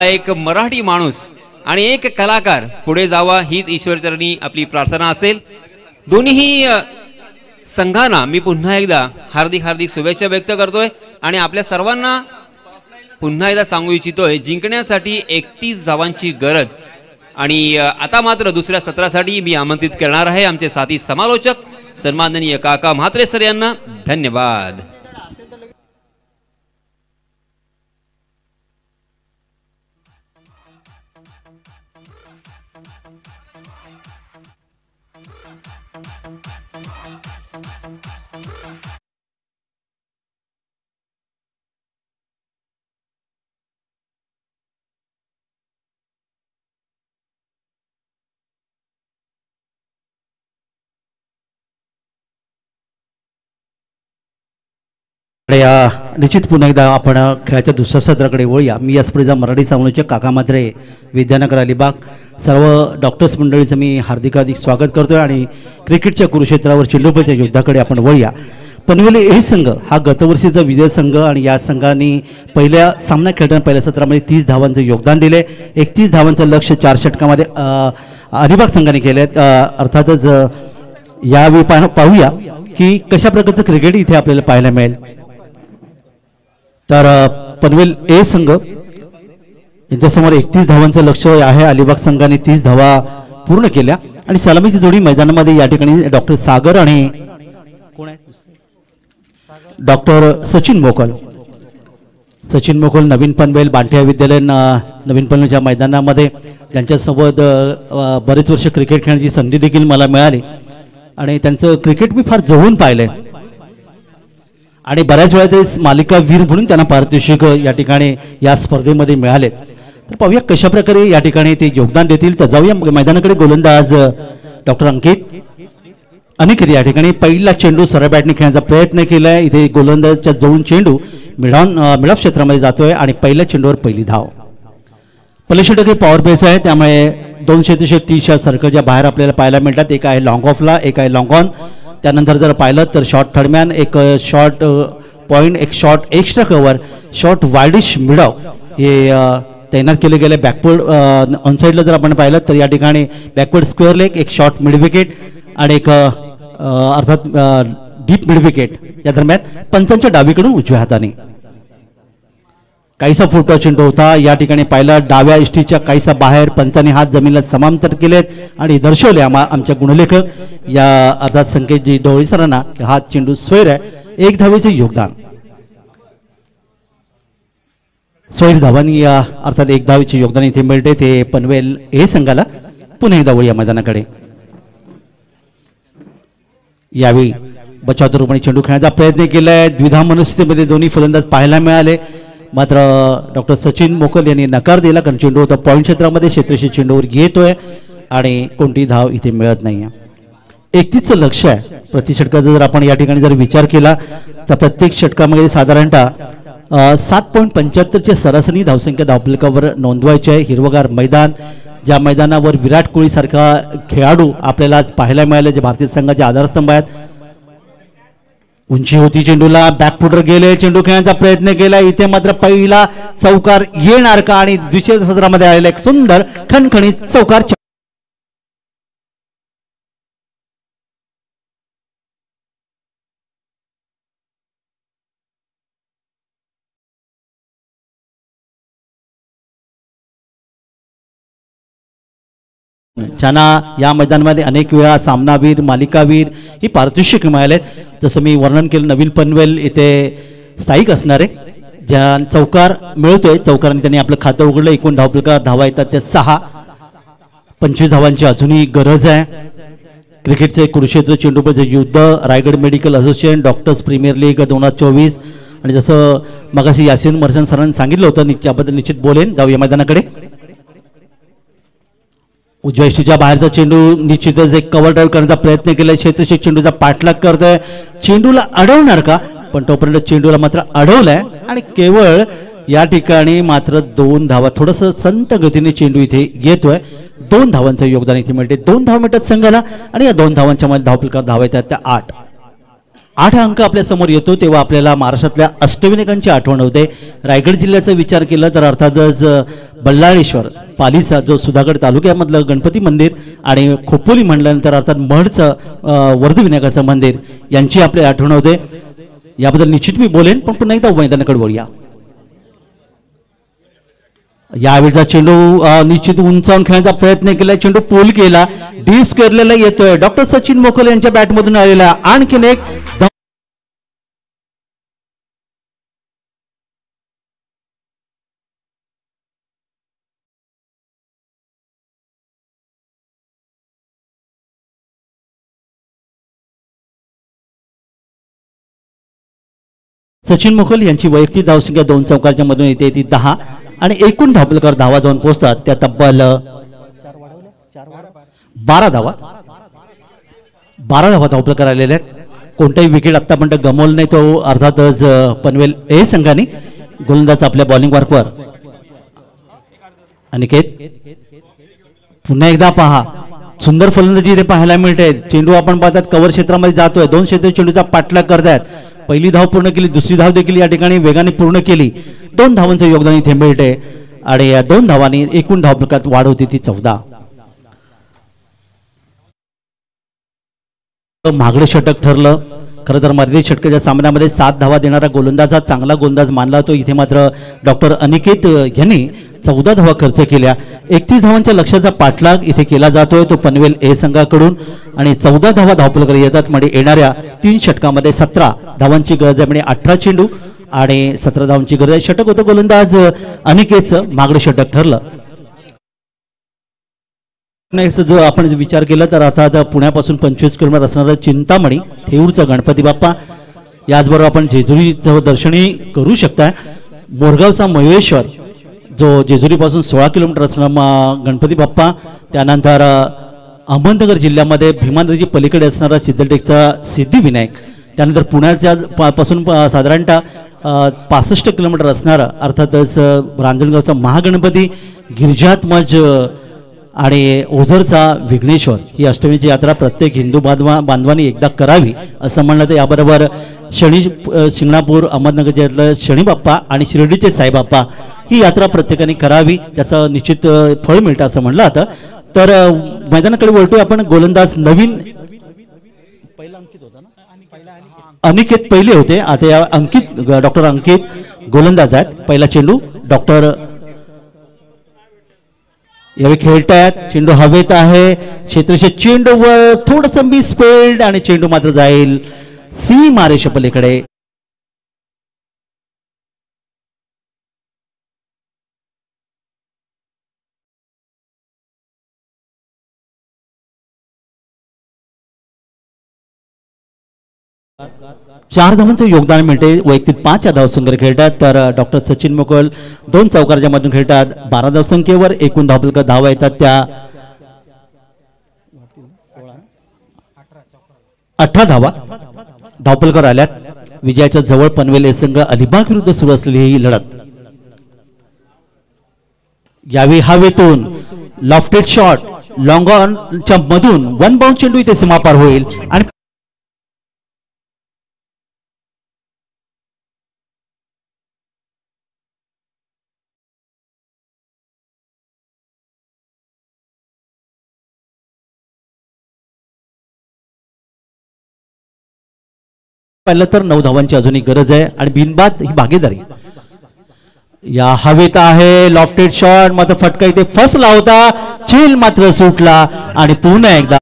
एक मराठी माणूस आणि एक कलाकार पुढे जावा हीच ईश्वरचरणी आपली प्रार्थना असेल। दोन्ही संघांना मी पुन्हा एकदा हार्दिक हार्दिक शुभेच्छा व्यक्त करतोय आणि आपल्या सर्वांना पुन्हा एकदा सांगू इच्छितोय जिंकण्यासाठी 31 धावांची गरज। आणि आता मात्र दुसऱ्या सत्रासाठी मी आमंत्रित करणार आहे आमचे साथी समालोचक सन्माननीय काका म्हात्रे सर यांना। धन्यवाद। निश्चित पुन्हा एकदा आपण खेळाच्या दुसऱ्या सत्राकडे वळूया। मी या स्पर्धेचा मराठी समालोचक काका म्हात्रे विद्यानगर अलिबाग सर्व डॉक्टर्स मंडळीचं मी हार्दिक हार्दिक स्वागत करतोय आणि क्रिकेटच्या कुरुक्षेत्रावर चेंडूपळीच्या युद्धाकडे आपण वळूया। पनवेल ए संघ हा गतवर्षीचा विजय संघ आणि या संघाने पहिल्या सामना खेळताना पहिल्या सत्रामध्ये 30 धावांचं योगदान दिले। 31 धावांचं लक्ष्य 4 षटकामध्ये अलिबाग संघाने केले। अर्थातच यावेळी पाहूया की कशा प्रकारचं क्रिकेट इथे आपल्याला पाहायला मिळेल। तर पनवेल ए संघ यांच्यासमोर 31 धावांचं लक्ष्य आहे। अलिबाग संघाने 30 धावा पूर्ण केल्या आणि सलामीची जोडी मैदानामध्ये या ठिकाणी डॉक्टर सागर आणि कोण आहे डॉक्टर सचिन मोकल। सचिन मोकल नवीन पनवेल बांटिया विद्यालय नवीन पनवेलच्या मैदानामध्ये त्यांच्यासोबत बरेच वर्ष क्रिकेट खेळण्याची संधी देखील मला मिळाली आणि त्यांचं क्रिकेट मी फार जवळून पाहिलंय आणि बऱ्याच वेळा ते मालिका वीर म्हणून त्यांना पारितोषिक या ठिकाणी या स्पर्धेमध्ये मिळाले। तर पाहूया कशा प्रकारे या ठिकाणी ते योगदान देतील। तर जाऊया मैदानाकडे। गोलंदाज डॉक्टर अनिकेत या ठिकाणी पहिला चेंडू सरळ बॅटने खेळण्याचा प्रयत्न केलाय। इथे गोलंदाजच्या जवळून चेंडू मिडऑफ क्षेत्रामध्ये जातोय आणि पहिल्या चेंडूवर पहिली धाव। पहिल्या षटक हे पॉवर प्लेचं आहे त्यामुळे 2 क्षेत्रक्षक 30 सर्कलच्या बाहेर आपल्याला पाहायला मिळतात। एक आहे लॉंग ऑफला एक आहे लॉंग ऑन। त्यानंतर जर पाहिलं तर शॉर्ट थर्डमॅन एक शॉर्ट पॉइंट एक short extra cover short widish mid-off हे तैनात केले गेले। बॅकवर्ड ऑनसाईडला जर आपण पाहिलं तर या ठिकाणी बॅकवर्ड स्क्वेअर लेग एक शॉर्ट मिड विकेट आणि एक अर्थात डीप मिड विकेट या दरम्यान पंचांच्या डावीकडून उजव्या हाताने काहीसा फुटवा चेंडू होता। या ठिकाणी पाहिला डाव्या इष्टीच्या काहीसा बाहेर पंचाने हात जमिनीला समांतर केलेत आणि दर्शवले आमच्या गुणलेखक या अर्थात संकेतजी ढवळी सरांना की हा चेंडू स्वैर आहे। 1 धावेचे योगदान स्वैर धावांनी या अर्थात 1 धावेचे योगदान इथे मिळते ते पनवेल ए संघाला। पुन्हा एकदा वळूया मैदानाकडे। यावेळी बचाव रूपाने चेंडू खेळण्याचा प्रयत्न केलाय। द्विधा मनस्थितीमध्ये दोन्ही फलंदाज पाहायला मिळाले मात्र डॉक्टर सचिन मोकल यांनी नकार दिला कारण चेंडू होता पॉईंट क्षेत्रामध्ये क्षेत्रशी चेंडूवर येतोय आणि कोणती धाव इथे मिळत नाहीये। 31चं लक्ष्य आहे। प्रति षटकाचा जर आपण या ठिकाणी जर विचार केला तर प्रत्येक षटकामध्ये साधारणतः 7.75ची सरासरी धावसंख्या धावफलकावर नोंदवायची आहे। हिरवगार मैदान ज्या मैदानावर विराट कोहली सारखा खेळाडू आपल्याला आज पाहायला मिळाले जे भारतीय संघाचे आधारस्तंभ आहेत। उंची होती चेंडूला बॅकफुटर गेले चेंडू खेळण्याचा प्रयत्न केला इथे मात्र पहिला चौकार येणार का आणि द्वितीय सत्रामध्ये आलेला एक सुंदर खणखणीत चौकार। ज्यांना या मैदानामध्ये अनेक वेळा सामनावीर मालिकावीर ही पारितोषिक मिळालेत। जसं मी वर्णन केलं नवीन पनवेल इथे स्थायिक असणारे ज्या चौकार मिळतोय चौकाराने त्यांनी आपलं खातं उघडलं। एकूण धावफलकावर धावा येतात ते 6। 25 धावांची अजूनही गरज आहे। क्रिकेटचे कुरुक्षेत्र चेंडूपळीचे युद्ध Raigad medical association doctors premier league 2024 आणि जसं मगाशी यासीन मर्चंट सरांनी सांगितलं होतं त्याबद्दल निश्चित बोलेन। जाऊया मैदानाकडे। उजव्या इष्टीच्या बाहेरचा चेंडू निश्चितच एक कव्हर ड्राईव्ह करण्याचा प्रयत्न केला। क्षेत्रक्षक चेंडूचा पाठलाग करतोय चेंडूला अडवणार का पण तोपर्यंत चेंडूला मात्र अडवलाय आणि केवळ या ठिकाणी मात्र 2 धावा। थोडंसं संत गतीने चेंडू इथे येतोय। 2 धावांचं योगदान इथे मिळते। 2 धावा मिळतात संघाला आणि या 2 धावांच्या मध्ये धावफलकावर धावा येतात त्या 8। 8 अंक आपल्या समोर येतो तेव्हा आपल्याला महाराष्ट्रातल्या अष्टविनायकांची आठवण होते। रायगड जिल्ह्याचा विचार केला तर अर्थातच बल्लाळेश्वर पालीचा जो सुधागड तालुक्यामधलं गणपती मंदिर आणि खोपोली म्हणल्यानंतर अर्थात महडचं वर्धविनायकाचं मंदिर यांची आपली आठवण होते. याबद्दल निश्चित मी बोलेन, पण पुन्हा एकदा मैदानाकडे वळूया. यावेळीचा चेंडू निश्चित उंचावून खेळण्याचा प्रयत्न केला, चेंडू पोल केला, डीप स्क्वेअरला येतोय. डॉक्टर सचिन मोकल यांच्या बॅटमधून आलेला आणखीन एक सचिन मोकल यांची वैयक्तिक धावसंख्या 2 चौकारच्या मधून येते ती 10 आणि एकूण धावपलकर धावा जाऊन पोहोचतात त्या तब्बल 12 धावा धावपलकर आलेले आहेत. कोणताही विकेट आतापर्यंत गमावला नाही तो अर्थातच पनवेल ए संघाने. गोलंदाज आपल्या बॉलिंग वर्कवर अनिकेत. पुन्हा एकदा पहा सुंदर फलंदाजी इथे पाहायला मिळते. चेंडू आपण पाहतात कव्हर क्षेत्रामध्ये जातोय, 2 क्षेत्र चेंडूचा पाठलाग करतायत. पहिली धाव पूर्ण केली, दुसरी धाव देखील या ठिकाणी वेगाने पूर्ण केली. 2 धावांचं योगदान इथे मिळते आणि या 2 धावांनी एकूण धावपलकात वाढ होती ती 14. महागडे षटक ठरलं. खरं तर मर्यादित षटकाच्या सामन्यामध्ये 7 धावा देणारा गोलंदाज हा चांगला गोलंदाज मानला जातो. इथे मात्र डॉक्टर अनिकेत यांनी 14 धावा खर्च केल्या. 31 धावांच्या लक्ष्याचा पाठलाग इथे केला जातोय तो पनवेल ए संघाकडून आणि 14 धावा धावपलकर येतात. म्हणजे येणाऱ्या 3 षटकामध्ये 17 धावांची गरज आहे. म्हणजे 18 चेंडू आणि 17 धावांची गरज आहे. षटक होतं गोलंदाज अनिकेतचं, महागडे षटक ठरलं. जो आपण विचार केला तर आता पुण्यापासून 25 किलोमीटर असणारा चिंतामणी थेऊरचा गणपती बाप्पा, याचबरोबर आपण जेजुरीचं दर्शनही करू शकता. मोरगावचा महेश्वर जो जेजुरीपासून 16 किलोमीटर असणारा गणपती बाप्पा, त्यानंतर अहमदनगर जिल्ह्यामध्ये भीमा नदीची पलीकडे असणारा सिद्धटेकचा सिद्धिविनायक, त्यानंतर पुण्याच्या पासून साधारणतः 65 किलोमीटर असणारा अर्थातच रांजणगावचा महागणपती, गिरिजात्मज आणि ओझरचा विघ्नेश्वर. ही अष्टमीची यात्रा प्रत्येक हिंदू बांधवांनी एकदा करावी असं म्हणलं तर याबरोबर शिंगणापूर अहमदनगर जिल्ह्यातलं शनी बाप्पा आणि शिर्डीचे साईबाप्पा ही यात्रा प्रत्येकाने करावी, त्याचं निश्चित फळ मिळतं असं म्हणलं आता. तर मैदानाकडे वळतोय आपण. गोलंदाज नवीन अनिकेत पहिले होते, आता या अंकित डॉक्टर अंकित गोलंदाज आहेत. पहिला चेंडू डॉक्टर यावेळी खेळतायत. चेंडू हवेत आहे, क्षेत्रक्षेत्र चेंडूवर थोडस मिस फील्ड आणि चेंडू मात्र जाईल सीमा रेषे पलीकडे. चार धावांचं योगदान मिळते. वैयक्तिक 5 धावसंख्येवर खेळतात तर डॉक्टर सचिन मोकल 2 चौकारच्या मधून खेळतात. 12 धावसंख्येवर एकूण धावपलकर धावा येतात त्या 18 धावा धावपलकर आल्यात. विजयाच्या जवळ पनवेल ए संघ अलिबाग विरुद्ध सुरू असलेली ही लढत. यावेळी हवेतून लॉफ्टेड शॉट लॉंग ऑनच्या मधून 1 बाउंड चेंडू इथे सीमापार होईल आणि पहिलं तर 9 धावांची अजूनही गरज आहे आणि बिनबाद ही भागीदारी. या हवेत आहे लॉफ्टेड शॉट, मात्र फटका इथे फसला होता, झेल मात्र सुटला आणि पुन्हा एकदा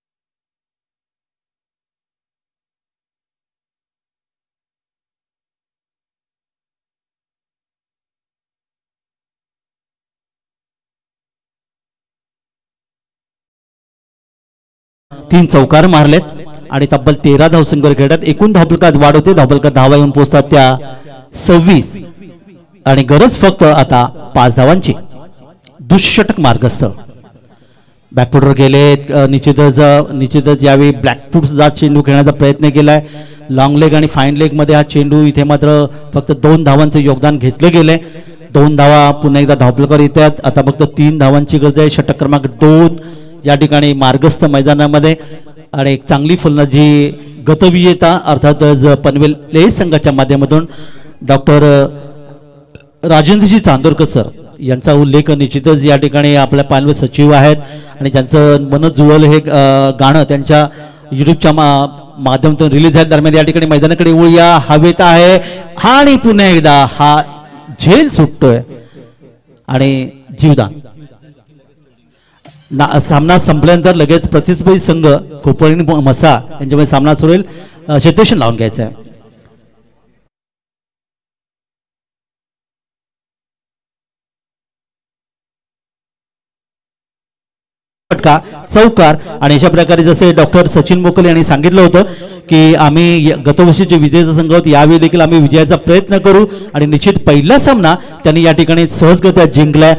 तीन चौकार मारलेत आणि तब्बल 13 धावसंख्येवर खेळतात. एकूण धावपलकात वाढ होते. धावपलकात धावा येऊन पोहोचतात त्या 26 आणि गरज फक्त आता 5 धावांची. दुःषटक मार्गस्थ बॅकफुटवर गेलेत. निश्चितच यावेळी ब्लॅकफुट जात चेंडू खेळण्याचा प्रयत्न केलाय. लॉंग लेग आणि फाईन लेग मध्ये हा चेंडू इथे मात्र फक्त 2 धावांचं योगदान घेतलं गेलंय. 2 धावा पुन्हा एकदा धावपलकर येतात. आता फक्त 3 धावांची गरज आहे. षटक क्रमांक 2 या ठिकाणी मार्गस्थ मैदानामध्ये आणि एक चांगली फलंदाजी गतविजेता अर्थातच पनवेल ए संघाच्या माध्यमातून डॉक्टर राजेंद्रजी चांदोरकर सर यांचा उल्लेख निश्चितच या ठिकाणी आपल्या पालवे सचिव आहेत आणि ज्यांचं मन जुळल हे गाणं त्यांच्या युट्यूबच्या माध्यमातून रिलीज झाल्या दरम्यान या ठिकाणी मैदानाकडे वळूया. हवेत आहे आणि पुन्हा एकदा हा झेल सुटतोय आणि जीवदान. सामना संपल्यानंतर लगेच प्रतिस्पर्धी संघ कोपरणी मसा यांच्यामध्ये सामना सुरू होईल. क्षेत्ररक्षण लावून घ्यायचं आहे. चौकार आणि अशा प्रकारे जसे डॉक्टर सचिन मोकल यांनी सांगितलं होतं की आम्ही गतवर्षीचे विजेता संघ होते, यावेळी देखील आम्ही विजयाचा प्रयत्न करू आणि निश्चित पहिला सामना त्यांनी या ठिकाणी सहजगत्या जिंकलाय.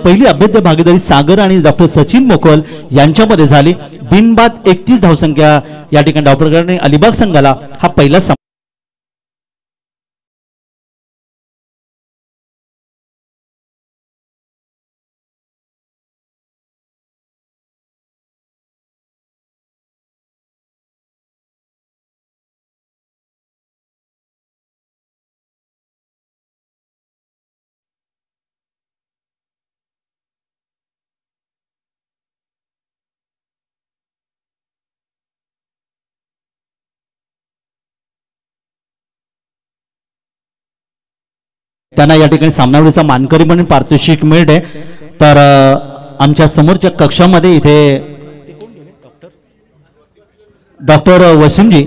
पहिली अभेद्य भागीदारी सागर आणि डॉक्टर सचिन मोकल यांच्यामध्ये झाली. बिनबाद 31 धावसंख्या या ठिकाणी डावप्रकरणी अलिबाग संघाला हा पहिला सामना. त्यांना या ठिकाणी सामनावीचा मानकरी म्हणून पारितोषिक मिळते. तर आमच्या समोरच्या कक्षामध्ये इथे डॉक्टर वसीमजी